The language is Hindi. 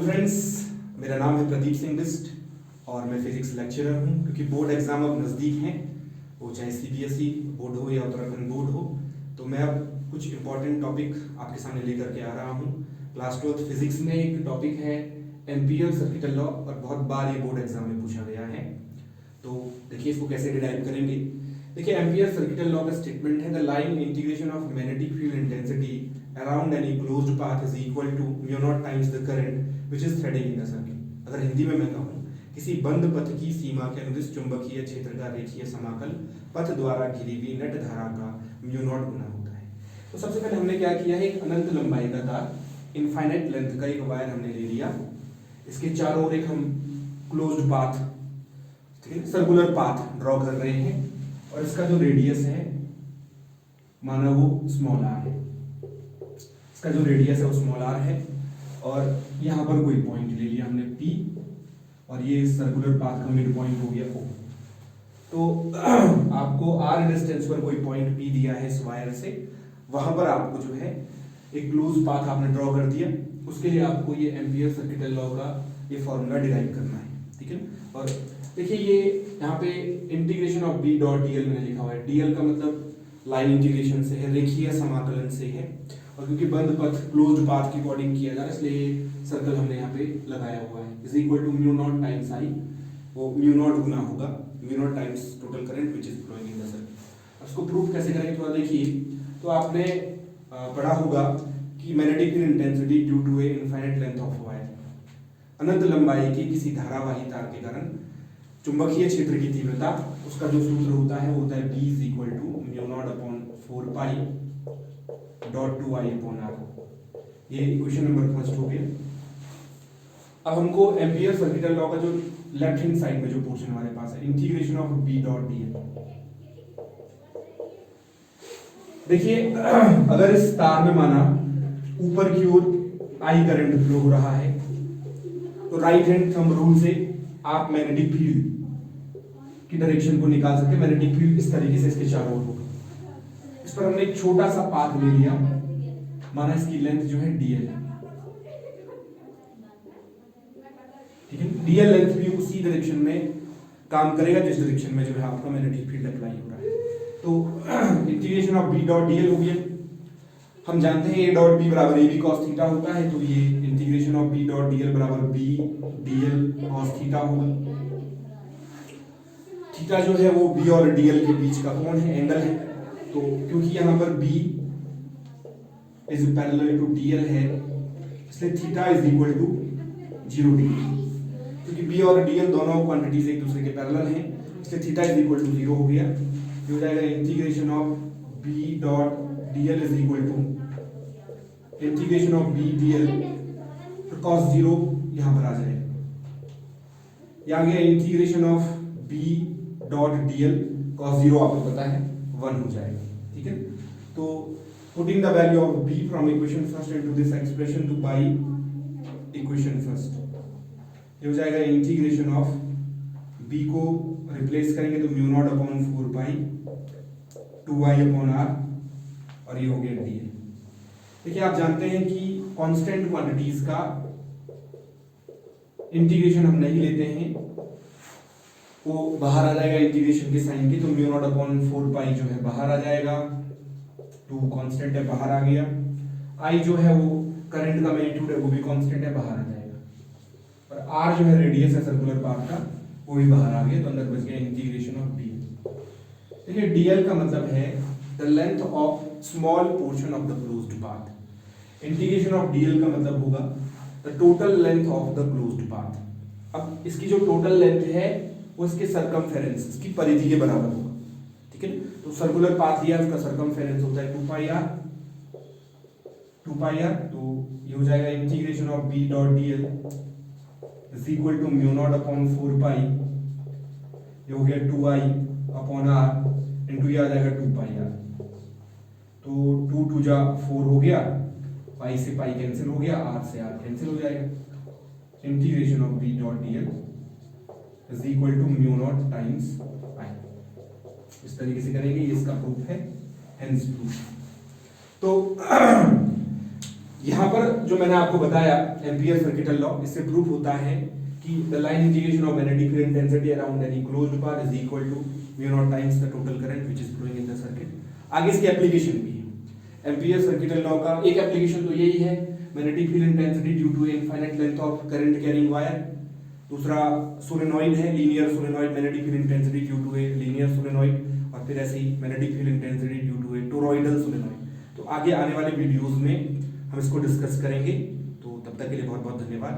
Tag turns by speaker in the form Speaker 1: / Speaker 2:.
Speaker 1: हेलो फ्रेंड्स, मेरा नाम है प्रदीप सिंह बिस्ट और मैं फिजिक्स लेक्चरर हूँ। क्योंकि बोर्ड एग्जाम अब नज़दीक हैं, वो चाहे सीबीएसई बोर्ड हो या उत्तराखंड बोर्ड हो, तो मैं अब कुछ इंपॉर्टेंट टॉपिक आपके सामने लेकर के आ रहा हूँ। क्लास 12 फिजिक्स में एक टॉपिक है एम्पियर सर्किटल लॉ और बहुत बार ये बोर्ड एग्जाम में पूछा गया है। तो देखिए इसको कैसे डिराइव करेंगे। देखिए एम्पियर सर्किटल लॉ का स्टेटमेंट है the line integration of magnetic field intensity around any closed path is equal to mu naught times the current which is threading in the circuit. अगर हिंदी में मैं कहूँ, किसी बंद पथ की सीमा के अनुदिश चुंबकीय क्षेत्र का रेखीय समाकल पथ द्वारा घिरी हुई नेट धारा का म्यू नॉट गुना होता है। तो सबसे पहले हमने क्या किया है, एक अनंत लंबाई का तार, इनफाइनाइट लेंथ का एक वायर हमने ले लिया। इसके चारों ओर एक हम क्लोज्ड पाथ, ठीक है, सर्कुलर पाथ ड्रॉ कर रहे हैं और इसका जो रेडियस है माना वो स्मॉल आर है। इसका जो रेडियस है वो स्मॉल आर है और यहाँ पर कोई पॉइंट ले लिया हमने P और ये सर्कुलर पाथ का मिड पॉइंट हो गया O। तो आपको R डिस्टेंस पर कोई पॉइंट P दिया है इस वायर से, वहां पर आपको जो है एक क्लोज पाथ आपने ड्रॉ कर दिया। उसके लिए आपको ये एम्पियर सर्किटल लॉ का ये फॉर्मूला डिराइव करना है, ठीक है। और देखिए ये यहाँ पे integration of B dot DL मैंने लिखा हुआ है। DL का मतलब लाइन इंटीग्रेशन से है, रेखीय समाकलन से है, और क्योंकि बंद पथ क्लोज्ड पाथ के अकॉर्डिंग किया जा रहा है इसलिए सर्कल हमने यहाँ पे लगाया हुआ है। Is equal to mu naught times I, वो म्यू नॉट गुना होगा mu naught times total current which is flowing in the circuit. इसको प्रूफ कैसे करेंगे थोड़ा देखिए। तो आपने पढ़ा होगा कि magnetic field intensity due to a infinite length of wire, अनंत लंबाई के किसी धारावाही तार के कारण चुंबकीय क्षेत्र की तीव्रता, उसका जो सूत्र होता है वो होता है B is equal to mu naught upon 4 pi dot 2I upon R। ये इक्वेशन नंबर फर्स्ट हो गया। अब हमको एम्पियर सर्किटल लॉ का जो लेफ्ट हैंड साइड में जो पोर्शन हमारे पास है, integration of B dot DL। देखिए अगर इस तार में माना ऊपर की ओर I करंट फ्लो हो रहा है, तो राइट हैंड थंब रूल से आप मैग्नेटिक फील्ड की डायरेक्शन को निकाल सकते हैं। मैग्नेटिक फील्ड इस तरीके से इसके चारों ओर होगा। इस पर हमने एक छोटा सा पाथ ले लिया, माना इसकी लेंथ जो है DL है, ठीक है। DL लेंथ भी उसी डायरेक्शन में काम करेगा जिस डायरेक्शन में जो है आपका मैग्नेटिक फील्ड अप्लाई हो रहा है। तो integration of B dot DL हो गया। हम जानते हैं A डॉट B बराबर AB cos थीटा होता है, तो ये integration of B dot DL बराबर B DL cos थीटा होगा। थीटा जो है वो B और DL के बीच का कोण है, एंगल है। तो क्योंकि यहाँ पर B is parallel to DL है, इसलिए theta is equal to 0 degree. क्योंकि B और DL दोनों क्वांटिटीज एक दूसरे के पैरेलल हैं, इसलिए थीटा इज इक्वल टू 0 हो गया। ये हो जाएगा integration of B dot DL is equal to integration of B DL cos 0 यहाँ पर आ जाएगा। ये आ गया integration of B dot DL cos 0, आपको पता है 1 हो जाएगा, ठीक है। तो putting the value of B from equation first into this expression two by equation first, ये हो जाएगा इंटीग्रेशन ऑफ B को रिप्लेस करेंगे तो म्यू नॉट अपॉन 4 पाई 2I अपॉन R, और ये हो गया DL। देखिए आप जानते हैं कि कांस्टेंट क्वांटिटीज का इंटीग्रेशन हम नहीं लेते हैं, वो बाहर आ जाएगा इंटीग्रेशन के साइन के, तो म्यू नॉट अपॉन 4 पाई जो है बाहर आ जाएगा, 2 कांस्टेंट है बाहर आ गया। I जो है वो करंट का मैग्नीट्यूड है, वो भी कांस्टेंट है बाहर आ जाएगा, और R जो है रेडियस है सर्कुलर पाथ का, वो भी बाहर आ गया, तो अंदर बच गया इंटीग्रेशन ऑफ DL। देखिए DL का मतलब है the length of small portion of the closed path. Integration of DL का मतलब होगा the total length of the closed path. अब इसकी जो टोटल लेंथ है वो इसके सरकमफेरेंस, इसकी परिधि के बराबर होगा, ठीक है। तो सर्कुलर पाथ दिया, उसका सरकमफेरेंस होता है 2 पाई r, तो ये हो जाएगा integration of B dot DL is equal to mu naught upon 4 pi, ये हो गया 2I अपॉन R इंटू ये आ जाएगा 2 पाई r। तो 2 2 जा 4 हो गया, पाई से पाई कैंसिल हो गया, R से R कैंसिल हो जाएगा। Integration of B dot DL is equal to mu naught times I। इस तरीके से करेंगे, ये इसका प्रूफ है, हेंस प्रूफ। तो यहाँ पर जो मैंने आपको बताया एम्पियर सर्किटल लॉ, इससे प्रूफ होता है कि the line integration of magnetic field intensity around any closed path is equal to mu naught times the total current which is flowing in the circuit. आगे इसकी एप्लीकेशन भी है। एम्पियर सर्किटल लॉ का एक एप्लीकेशन तो यही है, magnetic field intensity due to infinite length of current carrying wire. दूसरा सोलेनॉइड है, linear solenoid, magnetic field intensity due to a linear solenoid, और फिर ऐसे ही magnetic field intensity due to a toroidal solenoid. तो आगे आने वाले वीडियोस में हम इसको डिस्कस करेंगे। तो तब तक के लिए बहुत बहुत धन्यवाद।